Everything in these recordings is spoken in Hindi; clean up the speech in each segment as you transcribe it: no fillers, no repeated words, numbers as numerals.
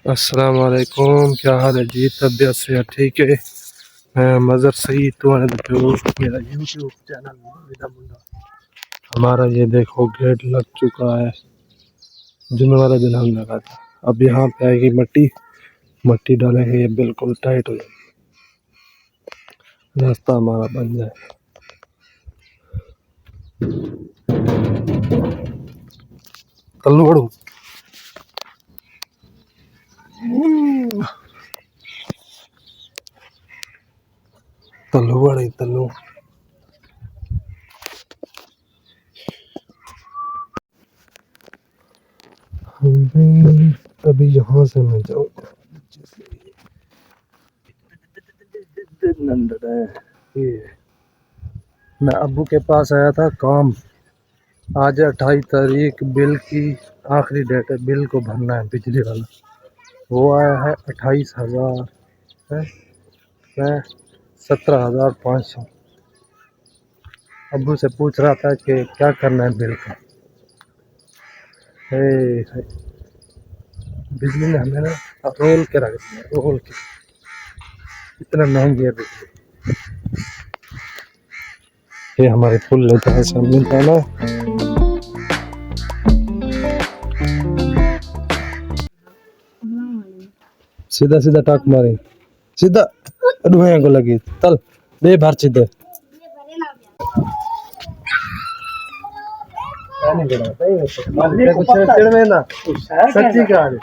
अस्सलाम वालेकुम, क्या हाल है जी? तबीयत से ठीक है? मैं मज़र सही तो मेरा यूट्यूब चैनल हमारा ये देखो गेट लग चुका है। जुम्मे वाला दिन हम लगा था। अब यहाँ पे आएगी मट्टी, मट्टी डालेंगे, ये बिल्कुल टाइट हो जाएगी, रास्ता हमारा बन जाए। कल्लू बड़ू तल्लू बड़े तल्लू अभी यहाँ से मैं जाऊँगा। ये मैं अब्बू के पास आया था काम। आज 28 तारीख, बिल की आखिरी डेट है, बिल को भरना है बिजली वाला। वो आया है 28,000 है, 17,500। अब्बू से पूछ रहा था कि क्या करना है बिल का। हे, बिजली ने हमें ना रोल के रख दिया, रोल के। इतना महंगी है बिजली। ये हमारे फुल लेता है, सब मिलता है ना। सीधा सीधा टाक मारे, सीधा रुहे को लगी तल दे भर सीधे। सच्ची कहानी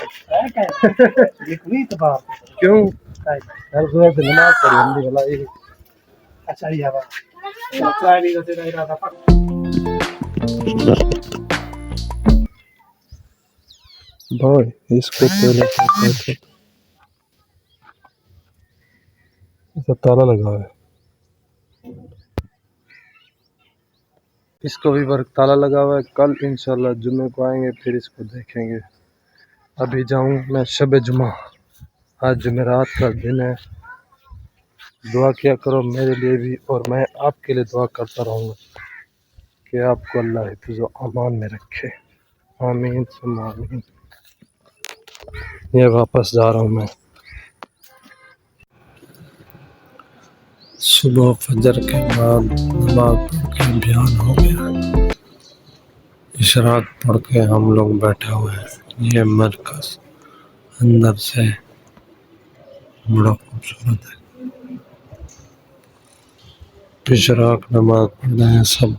क्यों? हर सुबह से नमाज पढ़ी हमने भला ये। अच्छा ही हवा भाई इसको पहले इसका ताला लगा हुआ है, इसको भी वर्क ताला लगा हुआ है। कल इंशाल्लाह जुम्मे को आएंगे, फिर इसको देखेंगे। अभी जाऊं मैं शब जुमा, आज जुमेरात का दिन है। दुआ किया करो मेरे लिए भी, और मैं आपके लिए दुआ करता रहूँगा कि आपको अल्लाह हिफ्ज़ व अमान में रखे। आमीन सुम्मा आमीन। ये वापस जा रहा हूँ मैं। सुबह फजर के बाद नमाज पढ़ के बयान हो गया, इशराक पढ़ के हम लोग बैठे हुए हैं। ये मरकज अंदर से बड़ा खूबसूरत है। इशराक नमाज पढ़ रहे हैं सब,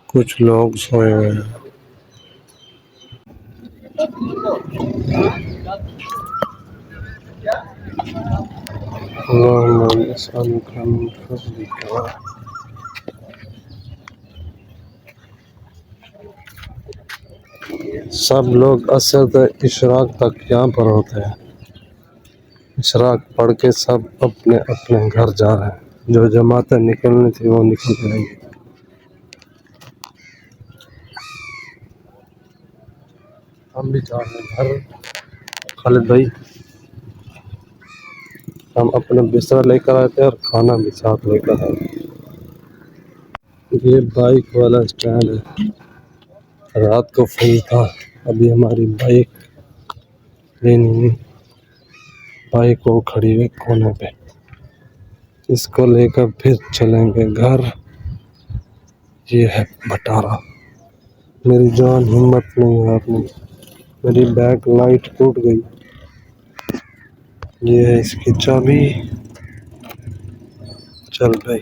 कुछ लोग सोए हुए हैं। सब लोग असर तक इशराक तक यहाँ पर होते हैं। इशराक पढ़ के सब अपने अपने घर जा रहे हैं। जो जमातें निकलनी थी वो निकल जाएंगी। हम भी जा रहे हैं घर। खालिद भाई, हम अपने बिस्तर लेकर आए थे और खाना भी साथ लेकर आए। ये बाइक वाला स्टैंड है, रात को फुल था। अभी हमारी बाइक लेनी, बाइक को खड़ी हुई कोने पे, इसको लेकर फिर चलेंगे घर। ये है बटारा। मेरी जान हिम्मत नहीं है अपनी, मेरी बैक लाइट टूट गई। ये है इसकी चाबी, चल भाई।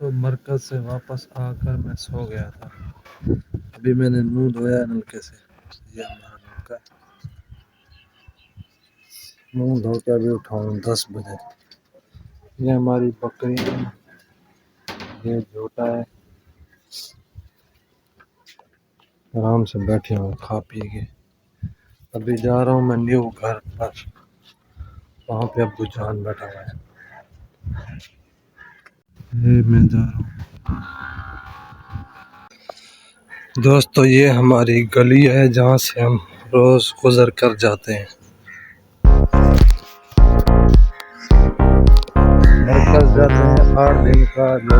तो मरकज से वापस आकर मैं सो गया था। अभी मैंने मुंह धोया नलके से। ये हमारा नलका, मुंह धो के अभी उठाऊं 10 बजे। ये हमारी बकरी है, ये झोटा है, आराम से बैठे हुए खा पी के। अभी जा रहा हूँ मैं न्यू घर पर, वहाँ पे अब्बू जान बैठा हुआ है। ये मैं जा रहा हूँ। दोस्तों ये हमारी गली है जहाँ से हम रोज गुजर कर जाते हैं। मरकज जाते हैं 8 दिन का, जो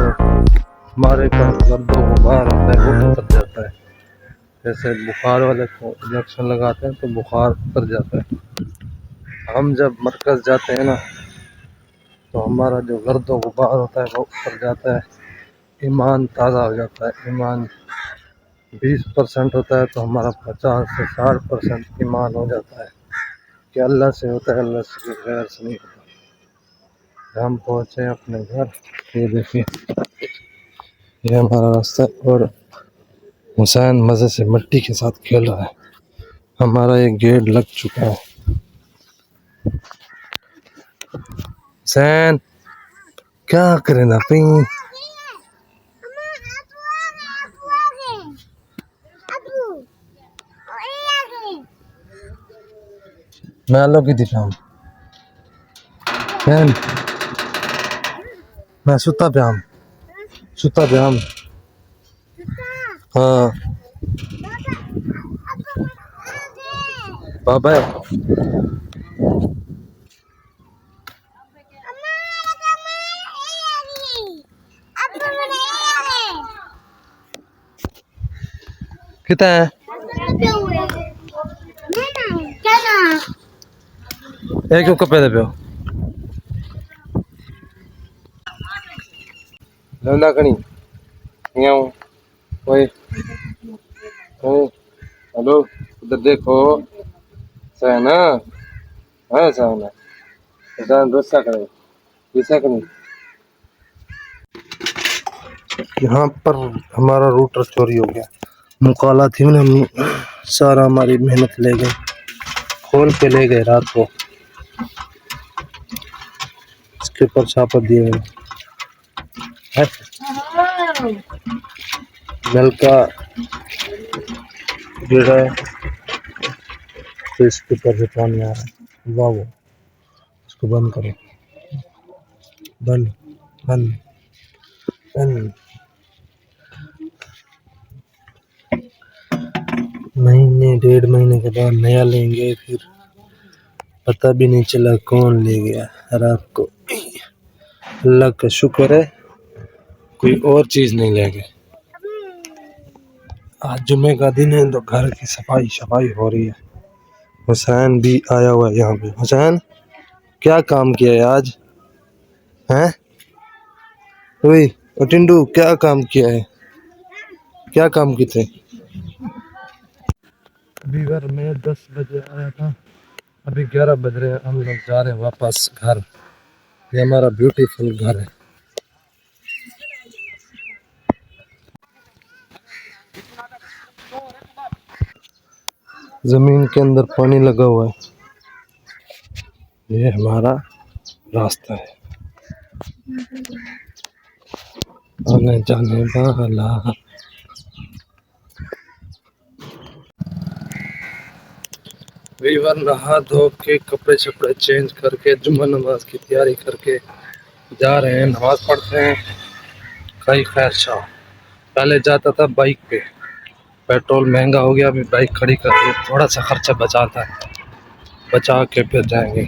हमारे पास गर्दो गुबार होता है वो उतर जाता है। जैसे बुखार वाले को इंजेक्शन लगाते हैं तो बुखार उतर जाता है। हम जब मरकज जाते हैं ना तो हमारा जो गर्दो गुबार होता है वो उतर जाता है, ईमान ताज़ा हो जाता है। ईमान 20% होता है तो हमारा 50 से 60% ईमान हो जाता है कि अल्लाह से होता है, अल्लाह से गैर से नहीं होता। हम पहुँचे अपने घर, ये देखिए ये हमारा रास्ता है और हुसैन मज़े से मिट्टी के साथ खेल रहा है। हमारा एक गेट लग चुका है। हुसैन क्या करें ना पी मैं लो की दिखाऊं फैन मैं सुता पे हम हाँ बाबा कितना है एक क्यों कपे दे पे लंदा कणी न्याऊ ओए ओए हेलो उधर देखो सहना है सहना सहना गुस्सा करे गुस्सा करी। यहाँ पर हमारा रूटर चोरी हो गया। मुकाला थी ना, सारा हमारी मेहनत ले गए, खोल के ले गए रात को। इसके ऊपर छापा दिए गए, नल का गिरा है तो इसके ऊपर से पानी आ रहा है। वाह वो इसको बंद करो, बंद बंद बंद। महीने 1.5 महीने के बाद नया लेंगे, फिर पता भी नहीं चला कौन ले गया रात को। अल्लाह का शुक्र है कोई और चीज नहीं ले गए। आज जुम्मे का दिन है तो घर की सफाई हो रही है। हुसैन भी आया हुआ है यहाँ पे। हुसैन क्या काम किया है आज हैं? ओए टिंडू क्या काम किया है, क्या काम किए थे? अभी घर में 10 बजे आया था, अभी 11 बज रहे हैं। हम लोग जा रहे हैं वापस घर। ये हमारा ब्यूटीफुल घर है। जमीन के अंदर पानी लगा हुआ है। ये हमारा रास्ता है आने जाने वाला। वीवर नहा धो के कपड़े शपड़े चेंज करके जुम्मा नमाज की तैयारी करके जा रहे हैं, नमाज पढ़ते हैं। कई खैर शाह, पहले जाता था बाइक पे, पेट्रोल महंगा हो गया, अभी बाइक खड़ी करके थोड़ा सा खर्चा बचा के फिर जाएंगे।